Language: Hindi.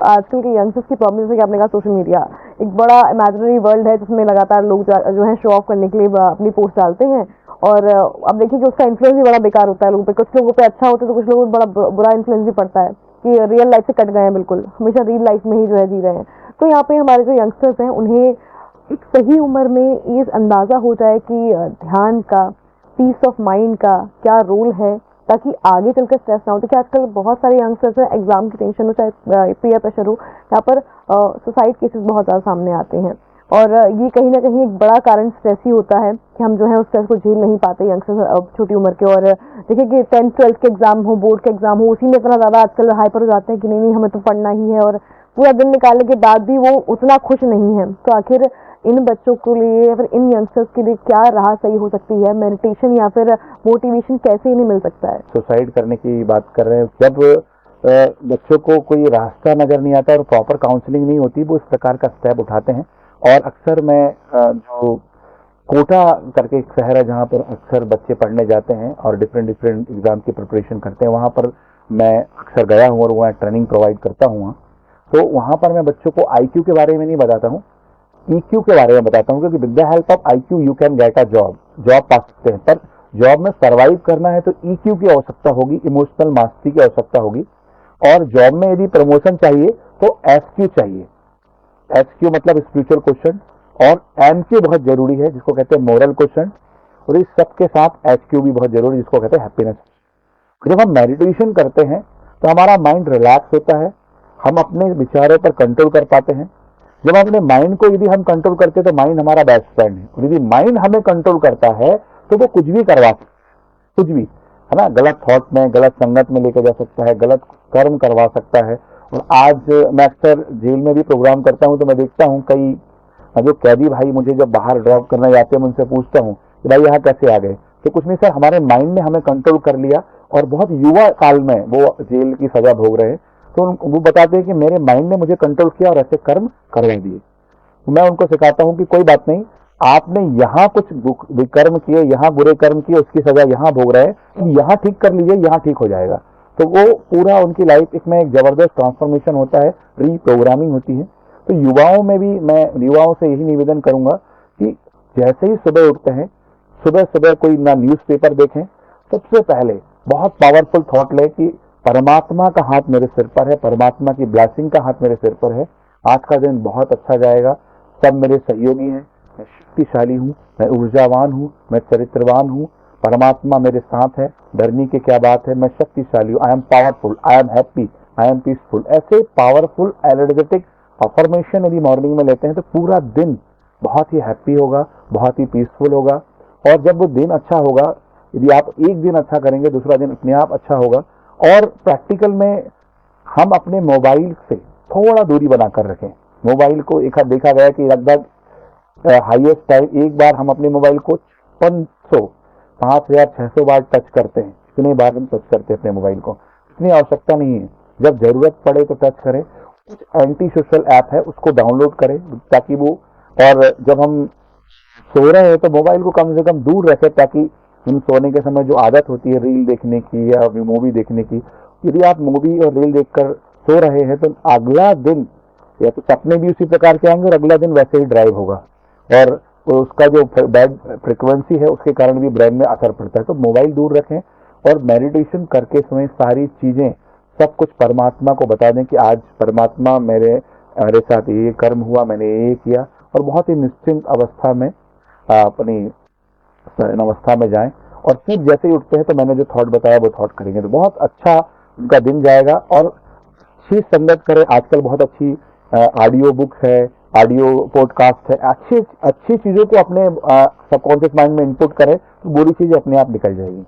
आजकल के यंगस्टर्स की प्रॉब्लम, जैसे कि आपने कहा सोशल मीडिया एक बड़ा इमेजिनरी वर्ल्ड है जिसमें लगातार लोग जो है शो ऑफ करने के लिए अपनी पोस्ट डालते हैं, और अब देखिए कि उसका इन्फ्लुएंस भी बड़ा बेकार होता है लोगों पे। कुछ लोगों पे अच्छा होता है तो कुछ लोगों पे बड़ा बुरा इन्फ्लुएंस भी पड़ता है कि रियल लाइफ से कट गए हैं, बिल्कुल हमेशा रियल लाइफ में ही जो है जी रहे हैं। तो यहाँ पे हमारे जो यंगस्टर्स हैं उन्हें एक सही उम्र में ये अंदाजा हो जाए कि ध्यान का, पीस ऑफ माइंड का क्या रोल है, ताकि आगे चलकर स्ट्रेस ना हो। तो क्या आजकल बहुत सारे यंगस्टर्स हैं, एग्जाम की टेंशन हो चाहे पीयर प्रेशर हो, यहाँ पर सुसाइड केसेस बहुत ज़्यादा सामने आते हैं, और ये कहीं ना कहीं एक बड़ा कारण स्ट्रेस ही होता है कि हम जो है उस स्ट्रेस को झेल नहीं पाते यंगस्टर्स छोटी उम्र के। और देखिए कि 10th 12th के एग्जाम हो, बोर्ड के एग्जाम हो, उसी में इतना ज़्यादा आजकल हाइपर हो जाते हैं कि नहीं नहीं हमें तो पढ़ना ही है, और पूरा दिन निकालने के बाद भी वो उतना खुश नहीं है। तो आखिर इन बच्चों के लिए या फिर इन यंगस्टर्स के लिए क्या राह सही हो सकती है? मेडिटेशन या फिर मोटिवेशन कैसे इन्हें मिल सकता है? सुसाइड करने की बात कर रहे हैं, जब बच्चों को कोई रास्ता नजर नहीं आता और प्रॉपर काउंसलिंग नहीं होती, वो इस प्रकार का स्टेप उठाते हैं। और अक्सर मैं जो कोटा करके एक शहर है जहाँ पर अक्सर बच्चे पढ़ने जाते हैं और डिफरेंट डिफरेंट एग्जाम की प्रिपरेशन करते हैं, वहाँ पर मैं अक्सर गया हूँ और वहाँ ट्रेनिंग प्रोवाइड करता हूँ। तो वहाँ पर मैं बच्चों को IQ के बारे में नहीं बताता हूँ, EQ के बारे में बताता हूँ, क्योंकि with the help of IQ you can get a job पा सकते हैं, पर जॉब में सर्वाइव करना है तो EQ की आवश्यकता होगी, इमोशनल मास्टरी की आवश्यकता होगी। और जॉब में यदि प्रमोशन चाहिए तो SQ चाहिए। SQ मतलब स्पिरिचुअल क्वेश्चन, और MQ बहुत जरूरी है जिसको कहते हैं मोरल क्वेश्चन, और इस सबके साथ HQ भी बहुत जरूरी है जिसको कहते हैं हैप्पीनेस। जब हम मेडिटेशन करते हैं तो हमारा माइंड रिलैक्स होता है, हम अपने विचारों पर कंट्रोल कर पाते हैं। जब अपने माइंड को यदि हम कंट्रोल करते हैं तो माइंड हमारा बेस्ट फ्रेंड है, और यदि माइंड हमें कंट्रोल करता है तो वो कुछ भी करवा सकता है, कुछ भी, है ना, गलत थॉट में, गलत संगत में लेकर जा सकता है, गलत कर्म करवा सकता है। और आज मैं अक्सर जेल में भी प्रोग्राम करता हूं तो मैं देखता हूं कई जो कैदी भाई मुझे जब बाहर ड्रॉप करने जाते हैं, मैं उनसे पूछता हूं कि भाई यहाँ कैसे आ गए, तो कुछ नहीं सर, हमारे माइंड ने हमें कंट्रोल कर लिया, और बहुत युवा काल में वो जेल की सजा भोग रहे हैं, तो वो बताते हैं कि मेरे माइंड ने मुझे कंट्रोल किया और ऐसे कर्म करवा दिए। मैं उनको सिखाता हूं कि कोई बात नहीं, आपने यहाँ कुछ कर्म किए, यहाँ बुरे कर्म किए, उसकी सजा यहाँ भोग रहे हैं, तो यहाँ ठीक कर लीजिए, यहाँ ठीक हो जाएगा। तो वो पूरा उनकी लाइफ इसमें एक जबरदस्त ट्रांसफॉर्मेशन होता है, रीप्रोग्रामिंग होती है। तो युवाओं में भी मैं युवाओं से यही निवेदन करूंगा कि जैसे ही सुबह उठते हैं, सुबह सुबह कोई ना न्यूज़पेपर देखें, सबसे पहले बहुत पावरफुल थॉट लें कि परमात्मा का हाथ मेरे सिर पर है, परमात्मा की ब्लेसिंग का हाथ मेरे सिर पर है, आज का दिन बहुत अच्छा जाएगा, सब मेरे सहयोगी हैं, मैं शक्तिशाली हूँ, मैं ऊर्जावान हूँ, मैं चरित्रवान हूँ, परमात्मा मेरे साथ है, डरने की क्या बात है, मैं शक्तिशाली हूँ, I am powerful, I am happy, I am peaceful. ऐसे पावरफुल एनर्जेटिक अफर्मेशन यदि मॉर्निंग में लेते हैं तो पूरा दिन बहुत ही हैप्पी होगा, बहुत ही पीसफुल होगा। और जब वो दिन अच्छा होगा, यदि आप एक दिन अच्छा करेंगे, दूसरा दिन अपने आप अच्छा होगा। और प्रैक्टिकल में हम अपने मोबाइल से थोड़ा दूरी बनाकर रखें। मोबाइल को एक देखा गया कि लगभग हाईएस्ट टाइम एक बार हम अपने मोबाइल को 5600 बार टच करते हैं। इतने बार हम टच करते हैं अपने मोबाइल को, इतनी आवश्यकता नहीं है, जब जरूरत पड़े तो टच करें। कुछ एंटी सोशल ऐप है उसको डाउनलोड करें ताकि वो, और जब हम सो रहे हैं तो मोबाइल को कम से कम दूर रखें, ताकि हम सोने के समय जो आदत होती है रील देखने की या मूवी देखने की, यदि आप मूवी और रील देखकर सो रहे हैं तो अगला दिन या तो सपने भी उसी प्रकार के आएंगे और अगला दिन वैसे ही ड्राइव होगा, और उसका जो बैड फ्रिक्वेंसी है उसके कारण भी ब्रेन में असर पड़ता है। तो मोबाइल दूर रखें और मेडिटेशन करके समय सारी चीजें सब कुछ परमात्मा को बता दें कि आज परमात्मा मेरे साथ ये कर्म हुआ, मैंने ये किया, और बहुत ही निश्चिंत अवस्था में अपनी अवस्था में जाएं। और फिर जैसे ही उठते हैं तो मैंने जो थॉट बताया वो थॉट करेंगे तो बहुत अच्छा उनका दिन जाएगा। और अच्छी संगत करें, आजकल बहुत अच्छी ऑडियो बुक्स है, ऑडियो पॉडकास्ट है, अच्छी अच्छी चीजों को अपने सबकॉन्शियस माइंड में इनपुट करें तो बुरी चीजें अपने आप निकल जाएगी।